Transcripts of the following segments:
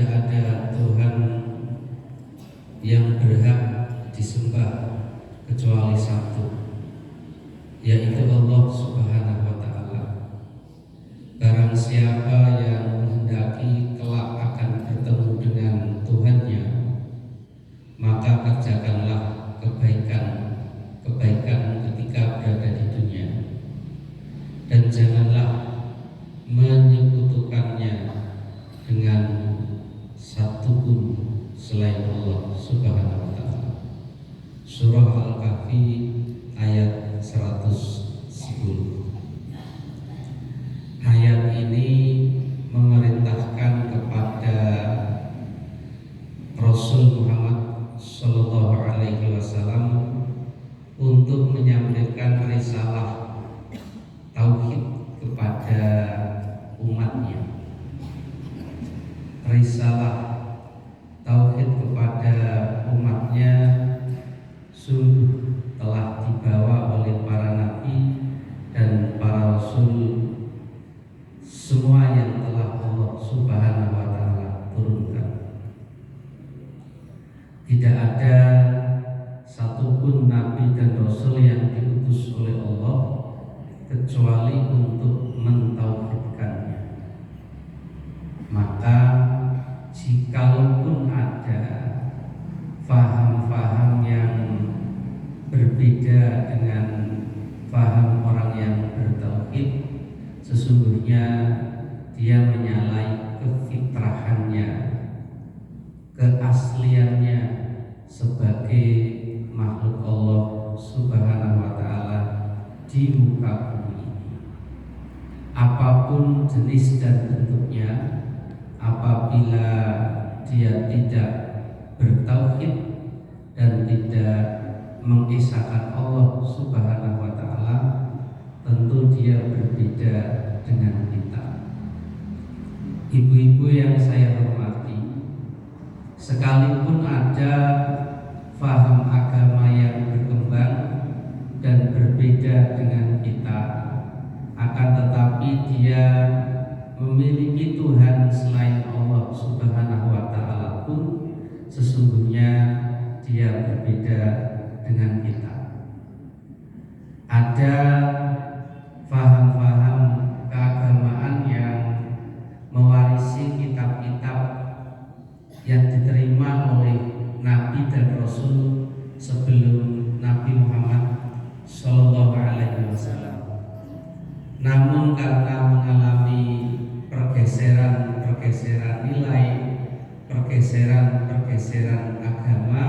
tidak ada Tuhan yang berhak disembah kecuali satu, yaitu Allah Subhanahu wa Ta'ala. Barang siapa yang menghendaki kelak akan bertemu dengan Tuhannya, maka kerjakanlah kebaikan ketika berada di dunia, dan janganlah menyekutukannya dengan satu pun selain Allah Subhanahu wa Ta'ala. Surah Al-Kahfi ayat 110. Ayat ini memerintahkan kepada Rasul Muhammad Sallallahu Alaihi Wasallam untuk menyampaikan risalah tauhid kepada umatnya. Risalah tauhid kepada umatnya sungguh telah dibawa oleh para nabi dan para rasul, semua yang telah Allah Subhanahu wa Ta'ala turunkan. Tidak ada satupun nabi dan rasul yang diutus oleh Allah kecuali untuk mentauhidkannya. Maka jikalaupun ada faham-faham yang berbeda dengan faham orang yang bertauhid, sesungguhnya dia menyalahi kefitrahannya, keasliannya sebagai makhluk Allah Subhanahu wa Ta'ala di muka bumi. Apapun jenis dan bentuknya, apabila dia tidak bertauhid dan tidak mengisahkan Allah Subhanahu wa Ta'ala, tentu dia berbeda dengan kita. Ibu-ibu yang saya hormati, sekalipun ada faham agama yang berkembang dan berbeda dengan kita, akan tetapi dia memiliki Tuhan selain Allah Subhanahu wa Ta'ala pun sesungguhnya dia berbeda dengan kita. Ada faham-faham keagamaan yang mewarisi kitab-kitab yang diterima oleh Nabi dan Rasul sebelum Nabi Muhammad Sallallahu Alaihi Wasallam. Namun karena mengalami pergeseran nilai, pergeseran agama,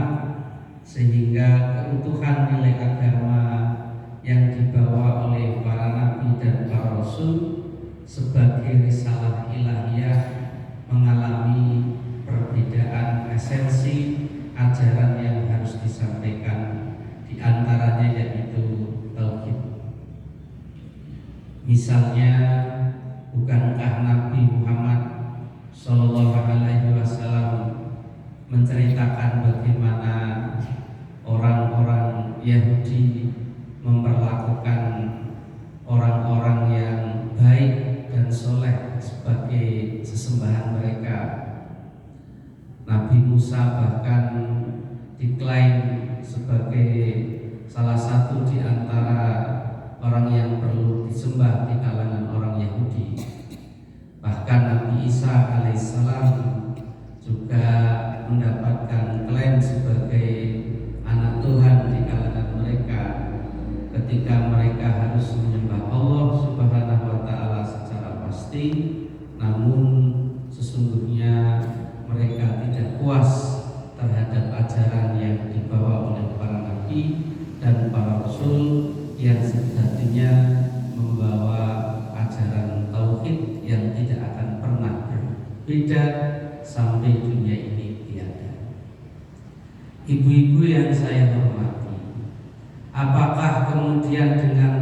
sehingga keutuhan nilai agama yang dibawa oleh para nabi dan para rasul sebagai risalah ilahiyah mengalami perbedaan esensi ajaran yang harus disampaikan, di antaranya yaitu tauhid. Misalnya, bukankah Nabi Muhammad Sallallahu Alaihi Wasallam menceritakan bagaimana orang-orang Yahudi memperlakukan orang-orang yang baik dan soleh sebagai sesembahan mereka? Nabi Musa bahkan diklaim sebagai salah satu di antara orang yang perlu disembah di kalangan orang Yahudi. Bahkan Nabi Isa alaihissalam juga mendapatkan klaim sebagai anak Tuhan di kalangan mereka, ketika mereka harus menyembah Allah Subhanahu wa Ta'ala secara pasti, namun sesungguhnya mereka tidak puas terhadap ajaran yang dibawa oleh para nabi dan para rasul yang sejatinya membawa ajaran tauhid yang tidak akan pernah berbeda sampai dunia ini tiada. Ibu-ibu yang saya hormati, apakah kemudian dengan